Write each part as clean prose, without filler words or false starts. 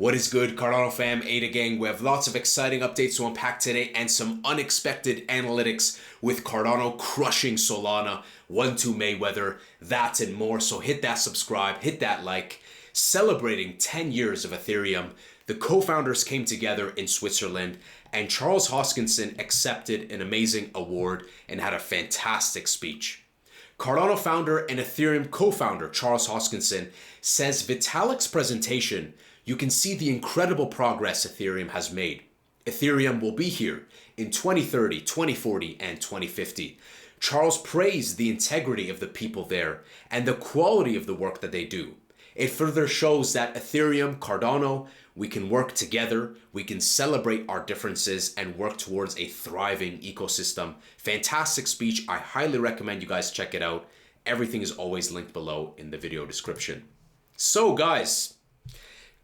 What is good, Cardano fam, Ada gang? We have lots of exciting updates to unpack today and some unexpected analytics with Cardano crushing Solana, 1-2 Mayweather, that and more. So hit that subscribe, hit that like. Celebrating 10 years of Ethereum, the co-founders came together in Switzerland and Charles Hoskinson accepted an amazing award and had a fantastic speech. Cardano founder and Ethereum co-founder Charles Hoskinson says Vitalik's presentation, you can see the incredible progress Ethereum has made. Ethereum will be here in 2030, 2040, and 2050. Charles praised the integrity of the people there and the quality of the work that they do. It further shows that Ethereum, Cardano, we can work together, we can celebrate our differences and work towards a thriving ecosystem. Fantastic speech. I highly recommend you guys check it out. Everything is always linked below in the video description. So guys,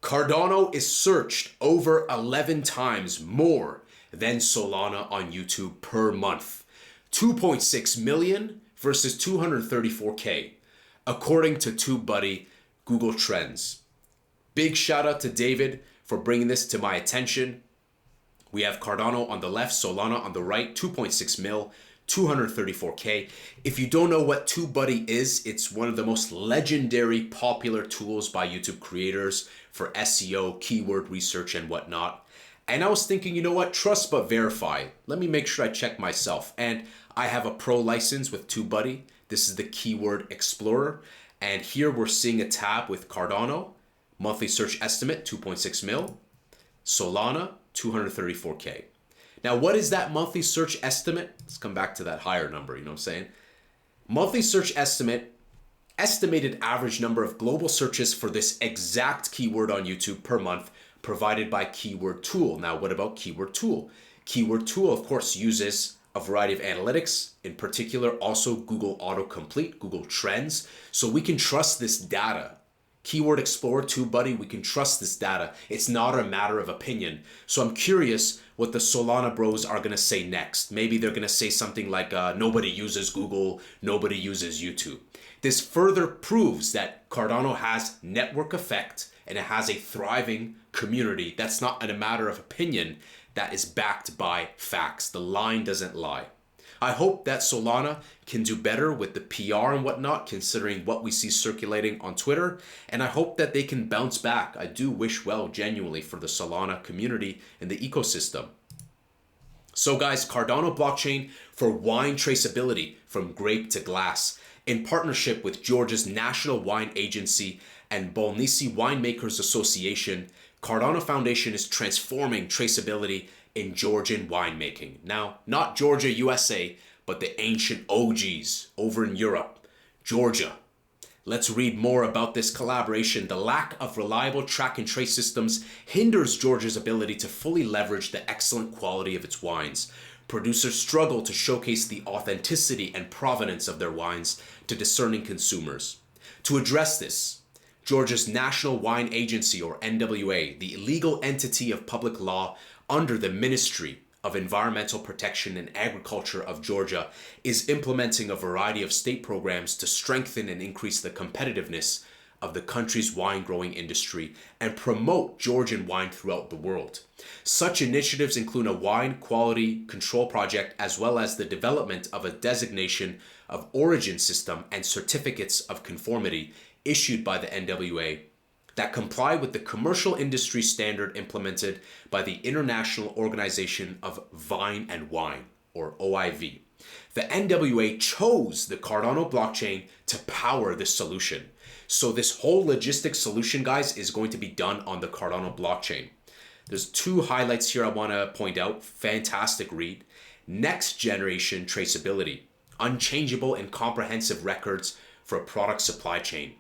Cardano is searched over 11 times more than Solana on YouTube per month. 2.6 million versus 234K, according to TubeBuddy, Google Trends. Big shout out to David for bringing this to my attention. We have Cardano on the left, Solana on the right, 2.6 mil, 234K. If you don't know what TubeBuddy is, it's one of the most legendary popular tools by YouTube creators for SEO, keyword research, and whatnot. And I was thinking, you know what? Trust but verify. Let me make sure I check myself. And I have a pro license with TubeBuddy. This is the Keyword Explorer. And here we're seeing a tab with Cardano, monthly search estimate, 2.6 mil, Solana, 234K. Now, what is that monthly search estimate? Let's come back to that higher number, you know what I'm saying? Monthly search estimate, estimated average number of global searches for this exact keyword on YouTube per month provided by Keyword Tool. Now, what about Keyword Tool? Keyword Tool, of course, uses a variety of analytics, in particular also Google Autocomplete, Google Trends. So we can trust this data. Keyword Explorer, TubeBuddy, we can trust this data. It's not a matter of opinion. So I'm curious what the Solana bros are gonna say next. Maybe they're gonna say something like, nobody uses Google, nobody uses YouTube. This further proves that Cardano has network effect and it has a thriving community. That's not a matter of opinion, that is backed by facts. The line doesn't lie. I hope that Solana can do better with the PR and whatnot, considering what we see circulating on Twitter. And I hope that they can bounce back. I do wish well genuinely for the Solana community and the ecosystem. So guys, Cardano blockchain for wine traceability from grape to glass in partnership with Georgia's National Wine Agency and Bolnisi Winemakers Association. Cardano Foundation is transforming traceability in Georgian winemaking. Now, not Georgia, USA, but the ancient OGs over in Europe, Georgia. Let's read more about this collaboration. The lack of reliable track and trace systems hinders Georgia's ability to fully leverage the excellent quality of its wines. Producers struggle to showcase the authenticity and provenance of their wines to discerning consumers. To address this, Georgia's National Wine Agency, or NWA, the legal entity of public law under the Ministry of Environmental Protection and Agriculture of Georgia, is implementing a variety of state programs to strengthen and increase the competitiveness of the country's wine growing industry and promote Georgian wine throughout the world. Such initiatives include a wine quality control project, as well as the development of a designation of origin system and certificates of conformity issued by the NWA that comply with the commercial industry standard implemented by the International Organization of Vine and Wine, or OIV. The NWA chose the Cardano blockchain to power this solution. So this whole logistics solution, guys, is going to be done on the Cardano blockchain. There's two highlights here I want to point out. Fantastic read. Next generation traceability. Unchangeable and comprehensive records for a product supply chain.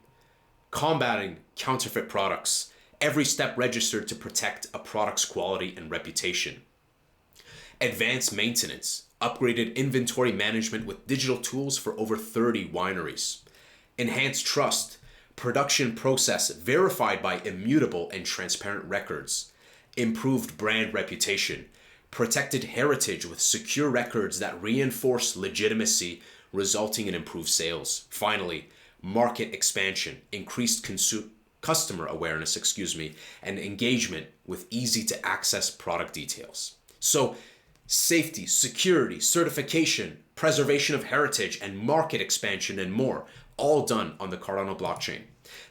Combating counterfeit products. Every step registered to protect a product's quality and reputation. Advanced maintenance. Upgraded inventory management with digital tools for over 30 wineries. Enhanced trust. Production process verified by immutable and transparent records. Improved brand reputation. Protected heritage with secure records that reinforce legitimacy, resulting in improved sales. Finally, market expansion, increased customer awareness, and engagement with easy to access product details. So safety, security, certification, preservation of heritage, and market expansion and more, all done on the Cardano blockchain.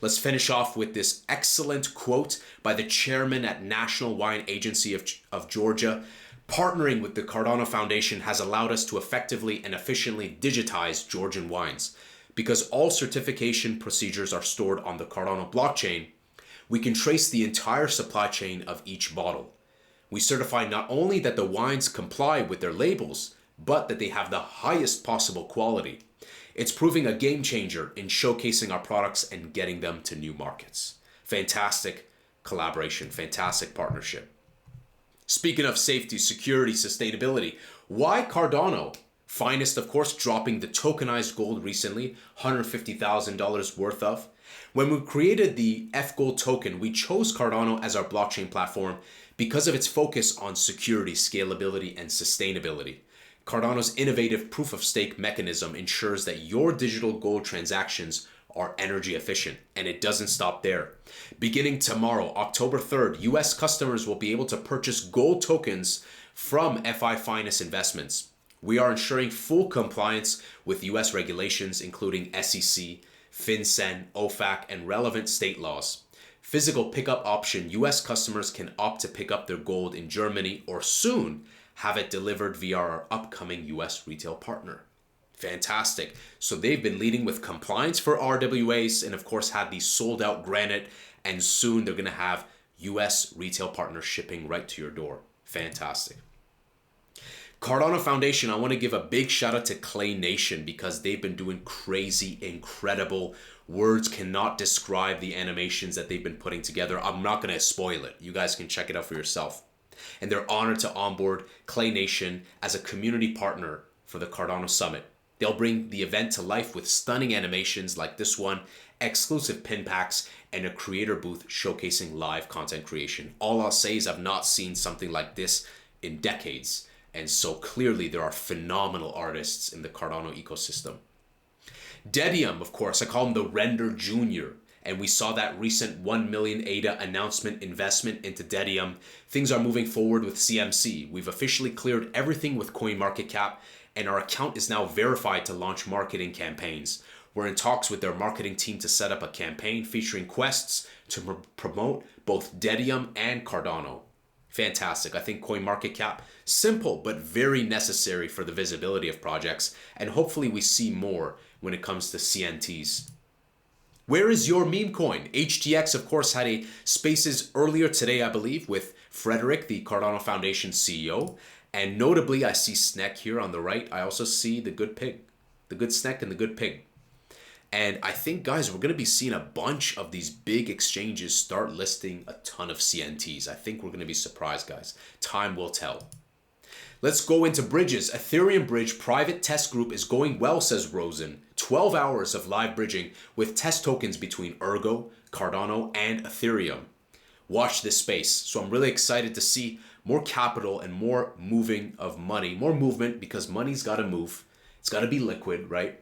Let's finish off with this excellent quote by the chairman at National Wine Agency of Georgia. Partnering with the Cardano Foundation has allowed us to effectively and efficiently digitize Georgian wines. Because all certification procedures are stored on the Cardano blockchain, we can trace the entire supply chain of each bottle. We certify not only that the wines comply with their labels, but that they have the highest possible quality. It's proving a game changer in showcasing our products and getting them to new markets. Fantastic collaboration, fantastic partnership. Speaking of safety, security, sustainability, why Cardano? Finest, of course, dropping the tokenized gold recently, $150,000 worth of. When we created the F-Gold token, we chose Cardano as our blockchain platform because of its focus on security, scalability, and sustainability. Cardano's innovative proof-of-stake mechanism ensures that your digital gold transactions are energy efficient, and it doesn't stop there. Beginning tomorrow, October 3rd, US customers will be able to purchase gold tokens from FI Finest Investments. We are ensuring full compliance with US regulations, including SEC, FinCEN, OFAC, and relevant state laws. Physical pickup option, US customers can opt to pick up their gold in Germany or soon have it delivered via our upcoming US retail partner. Fantastic. So they've been leading with compliance for RWAs and of course had these sold out granite, and soon they're going to have US retail partners shipping right to your door. Fantastic. Cardano Foundation, I want to give a big shout out to Clay Nation because they've been doing crazy, incredible. Words cannot describe the animations that they've been putting together. I'm not going to spoil it. You guys can check it out for yourself. And they're honored to onboard Clay Nation as a community partner for the Cardano Summit. They'll bring the event to life with stunning animations like this one, exclusive pin packs, and a creator booth showcasing live content creation. All I'll say is I've not seen something like this in decades. And so clearly there are phenomenal artists in the Cardano ecosystem. Dedium, of course, I call him the Render Jr. And we saw that recent 1 million ADA announcement investment into Dedium. Things are moving forward with CMC. We've officially cleared everything with CoinMarketCap, and our account is now verified to launch marketing campaigns. We're in talks with their marketing team to set up a campaign featuring quests to promote both Dedium and Cardano. Fantastic. I think CoinMarketCap, simple but very necessary for the visibility of projects, and hopefully we see more when it comes to CNTs. Where is your meme coin? HTX, of course, had a Spaces earlier today, I believe, with Frederick, the Cardano Foundation CEO. And notably, I see Sneck here on the right. I also see the good pig, the good Sneck and the good pig. And I think, guys, we're going to be seeing a bunch of these big exchanges start listing a ton of CNTs. I think we're going to be surprised, guys. Time will tell. Let's go into bridges. Ethereum bridge private test group is going well, says Rosen. 12 hours of live bridging with test tokens between Ergo, Cardano, and Ethereum. Watch this space. So I'm really excited to see more capital and more moving of money, more movement, because money's got to move. It's got to be liquid, right?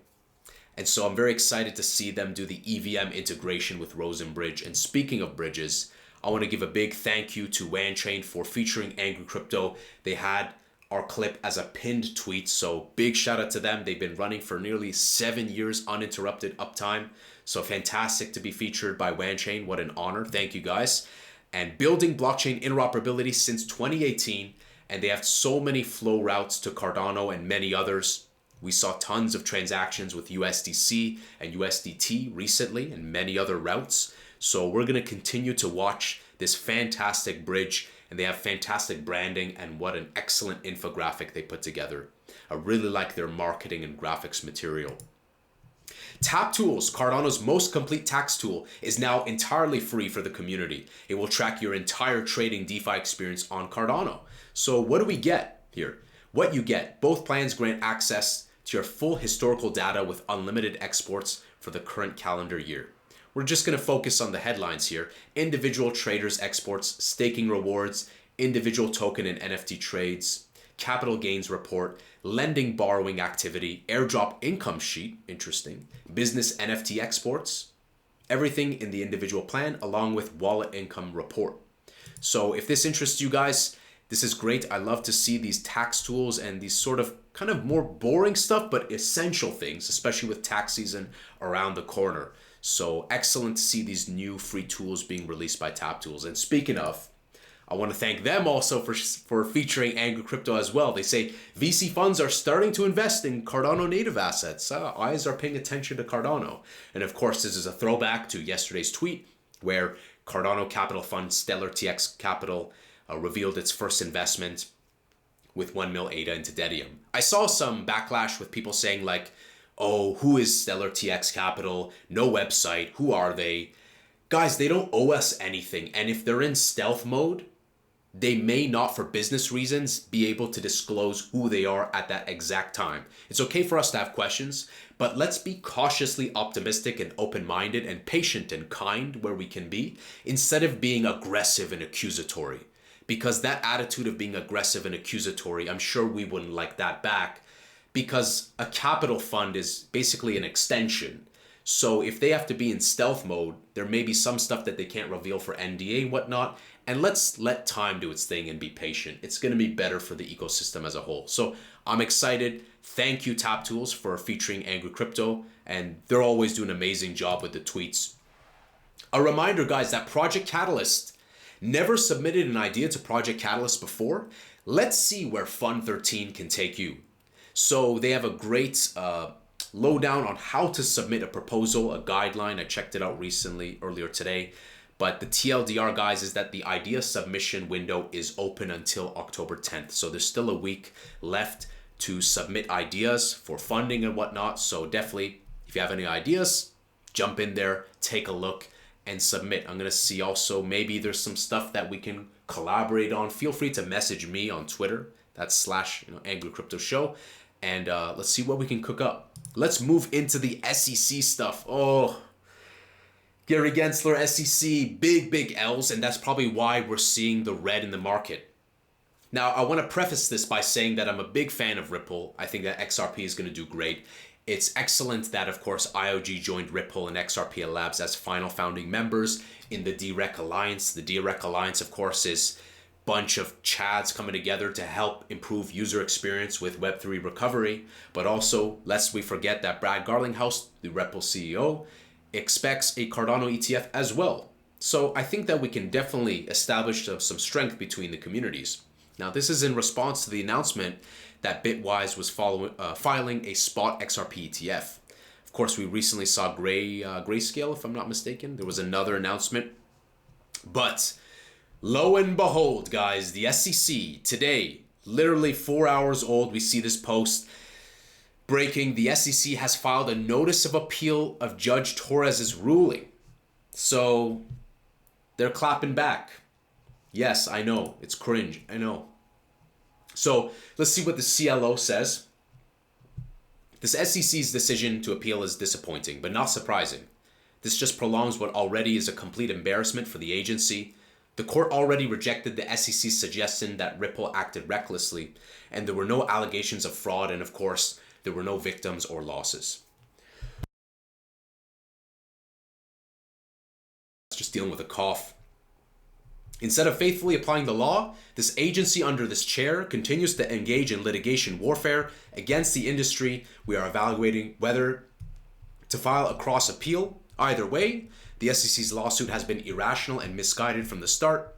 And so I'm very excited to see them do the EVM integration with Rosen Bridge. And speaking of bridges, I want to give a big thank you to WanChain for featuring Angry Crypto. They had our clip as a pinned tweet, so big shout out to them. They've been running for nearly 7 years uninterrupted uptime. So fantastic to be featured by WanChain. What an honor. Thank you, guys. And building blockchain interoperability since 2018, and they have so many flow routes to Cardano and many others. We saw tons of transactions with USDC and USDT recently and many other routes. So we're going to continue to watch this fantastic bridge, and they have fantastic branding, and what an excellent infographic they put together. I really like their marketing and graphics material. Tap Tools, Cardano's most complete tax tool, is now entirely free for the community. It will track your entire trading DeFi experience on Cardano. So what do we get here? What you get, both plans grant access to your full historical data with unlimited exports for the current calendar year. We're just going to focus on the headlines here. Individual traders exports, staking rewards, individual token and NFT trades, capital gains report, lending borrowing activity, airdrop income sheet, interesting, business NFT exports, everything in the individual plan along with wallet income report. So if this interests you guys, this is great. I love to see these tax tools and these sort of kind of more boring stuff, but essential things, especially with tax season around the corner. So excellent to see these new free tools being released by TapTools. And speaking of, I want to thank them also for featuring Angry Crypto as well. They say VC funds are starting to invest in Cardano native assets. Eyes are paying attention to Cardano. And of course, this is a throwback to yesterday's tweet where Cardano Capital Fund Stellar TX Capital revealed its first investment with 1 mil ADA into Ethereum. I saw some backlash with people saying like, oh, who is Stellar TX Capital? No website. Who are they? Guys, they don't owe us anything. And if they're in stealth mode, they may not, for business reasons, be able to disclose who they are at that exact time. It's okay for us to have questions, but let's be cautiously optimistic and open-minded and patient and kind where we can be, instead of being aggressive and accusatory. Because that attitude of being aggressive and accusatory, I'm sure we wouldn't like that back, because a capital fund is basically an extension. So if they have to be in stealth mode, there may be some stuff that they can't reveal for NDA and whatnot. And let's let time do its thing and be patient. It's going to be better for the ecosystem as a whole. So I'm excited. Thank you, TapTools, for featuring Angry Crypto. And they're always doing an amazing job with the tweets. A reminder, guys, that Project Catalyst never submitted an idea to Project Catalyst before. Let's see where Fund 13 can take you. So they have a great lowdown on how to submit a proposal, a guideline. I checked it out earlier today. But the TLDR, guys, is that the idea submission window is open until October 10th. So there's still a week left to submit ideas for funding and whatnot. So definitely, if you have any ideas, jump in there, take a look, and submit. I'm going to see also maybe there's some stuff that we can collaborate on. Feel free to message me on Twitter. That's / Angry Crypto Show. And let's see what we can cook up. Let's move into the SEC stuff. Oh, Gary Gensler, SEC, big L's, and that's probably why we're seeing the red in the market. Now, I want to preface this by saying that I'm a big fan of Ripple. I think that XRP is going to do great. It's excellent that, of course, IOG joined Ripple and XRP Labs as final founding members in the DREC Alliance. The DREC Alliance, of course, is a bunch of Chads coming together to help improve user experience with Web3 recovery. But also, lest we forget that Brad Garlinghouse, the Ripple CEO, expects a Cardano ETF as well. So I think that we can definitely establish some strength between the communities. Now, this is in response to the announcement that Bitwise was filing a spot XRP ETF. Of course, we recently saw Grayscale, if I'm not mistaken. There was another announcement. But lo and behold, guys, the SEC today, literally 4 hours old, we see this post. Breaking, the SEC has filed a notice of appeal of Judge Torres's ruling. So they're clapping back. Yes, I know. It's cringe. I know. So let's see what the CLO says. This SEC's decision to appeal is disappointing, but not surprising. This just prolongs what already is a complete embarrassment for the agency. The court already rejected the SEC's suggestion that Ripple acted recklessly, and there were no allegations of fraud, and of course, there were no victims or losses. Just dealing with a cough. Instead of faithfully applying the law, this agency under this chair continues to engage in litigation warfare against the industry. We are evaluating whether to file a cross appeal. Either way, the SEC's lawsuit has been irrational and misguided from the start.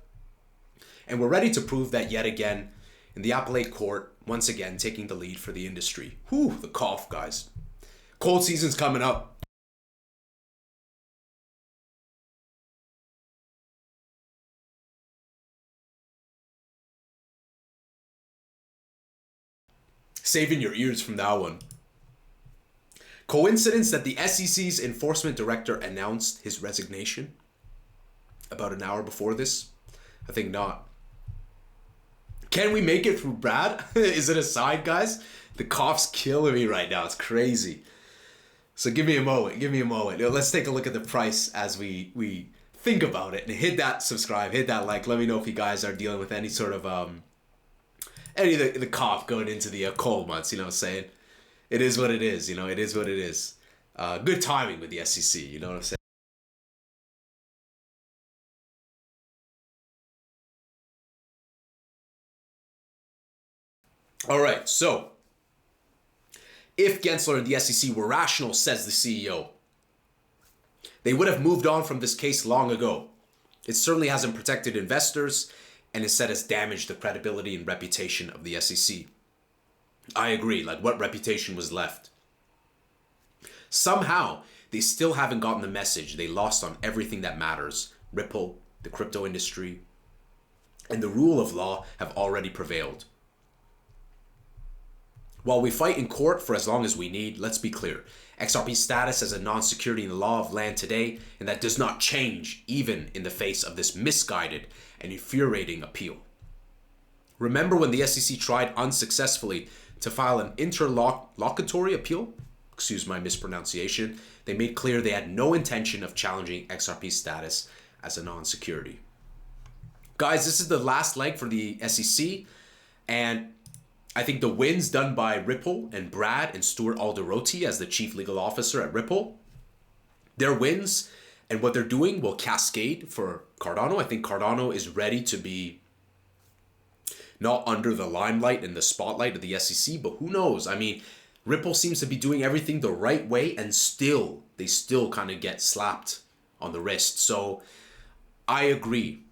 And we're ready to prove that yet again in the appellate court, once again taking the lead for the industry. Whew, the cough, guys. Cold season's coming up. Saving your ears from that one. Coincidence that the SEC's enforcement director announced his resignation about an hour before this? I think not. Can we make it through Brad? Is it a side, guys? The cough's killing me right now. It's crazy. So give me a moment. Let's take a look at the price as we think about it. And hit that subscribe, hit that like. Let me know if you guys are dealing with any sort of any of the cough going into the cold months. You know what I'm saying? It is what it is. It is what it is. Good timing with the SEC. You know what I'm saying? All right, so if Gensler and the SEC were rational, says the CEO, they would have moved on from this case long ago. It certainly hasn't protected investors and instead has damaged the credibility and reputation of the SEC. I agree, like what reputation was left? Somehow, they still haven't gotten the message. They lost on everything that matters. Ripple, the crypto industry, and the rule of law have already prevailed. While we fight in court for as long as we need, let's be clear. XRP status as a non-security in the law of land today, and that does not change even in the face of this misguided and infuriating appeal. Remember when the SEC tried unsuccessfully to file an interlocutory appeal? Excuse my mispronunciation. They made clear they had no intention of challenging XRP status as a non-security. Guys, this is the last leg for the SEC, and I think the wins done by Ripple and Brad and Stuart Alderoty as the chief legal officer at Ripple, their wins and what they're doing will cascade for Cardano. I think Cardano is ready to be not under the limelight and the spotlight of the SEC, but who knows? I mean, Ripple seems to be doing everything the right way, and they still kind of get slapped on the wrist. So I agree.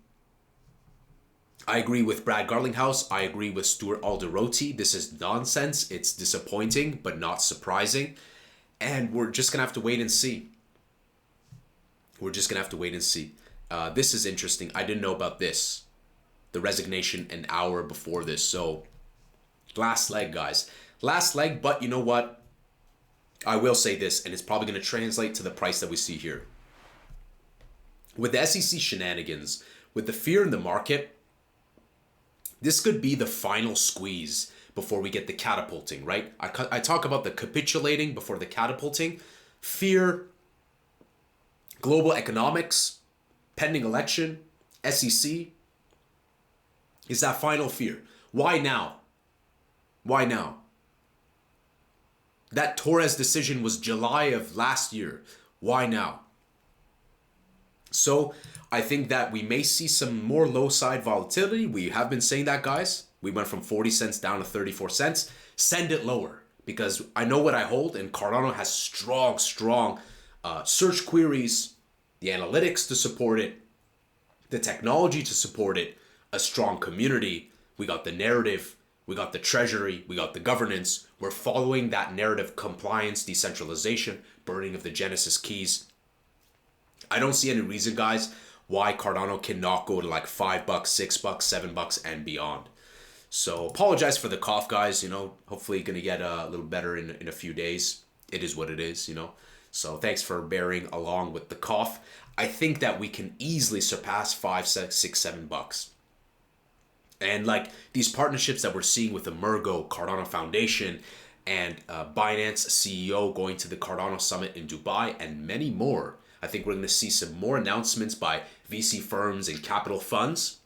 I agree with Brad Garlinghouse. I agree with Stuart Alderoty. This is nonsense. It's disappointing, but not surprising. And we're just going to have to wait and see. This is interesting. I didn't know about this. The resignation an hour before this. So last leg, guys. Last leg, but you know what? I will say this, and it's probably going to translate to the price that we see here. With the SEC shenanigans, with the fear in the market, this could be the final squeeze before we get the catapulting, right? I talk about the capitulating before the catapulting. Fear, global economics, pending election, SEC, is that final fear. Why now? Why now? That Torres decision was July of last year. Why now? So I think that we may see some more low side volatility. We have been saying that, guys. We went from 40 cents down to 34 cents. Send it lower because I know what I hold, and Cardano has strong search queries, the analytics to support it, the technology to support it, a strong community. We got the narrative, we got the treasury, we got the governance. We're following that narrative: compliance, decentralization, burning of the Genesis keys. I don't see any reason, guys, why Cardano cannot go to like $5, $6, $7 and beyond. So apologize for the cough, guys. Hopefully gonna get a little better in a few days. It is what it is, So thanks for bearing along with the cough. I think that we can easily surpass $5, $6, $7. And like these partnerships that we're seeing with the Emergo, Cardano Foundation, and Binance CEO going to the Cardano Summit in Dubai, and many more. I think we're going to see some more announcements by VC firms and capital funds.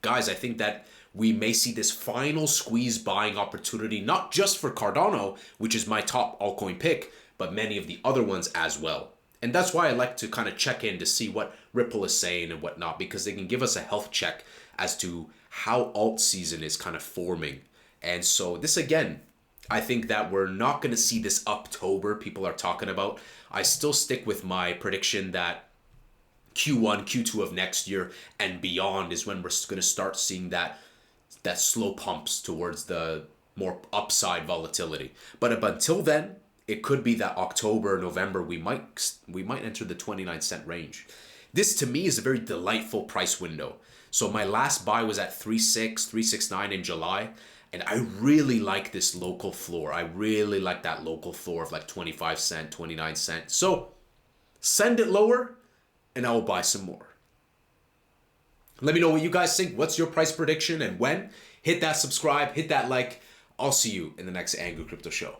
Guys, I think that we may see this final squeeze buying opportunity, not just for Cardano, which is my top altcoin pick, but many of the other ones as well. And that's why I like to kind of check in to see what Ripple is saying and whatnot, because they can give us a health check as to how alt season is kind of forming. And so this, again, I think that we're not going to see this October people are talking about. I still stick with my prediction that Q1, Q2 of next year and beyond is when we're going to start seeing that slow pumps towards the more upside volatility. But up until then, it could be that October, November, we might enter the 29-cent range. This to me is a very delightful price window. So my last buy was at 3.6, 3.69 in July. And I really like this local floor. I really like that local floor of like 25 cent, 29 cent. So send it lower and I will buy some more. Let me know what you guys think. What's your price prediction and when? Hit that subscribe, hit that like. I'll see you in the next Angry Crypto Show.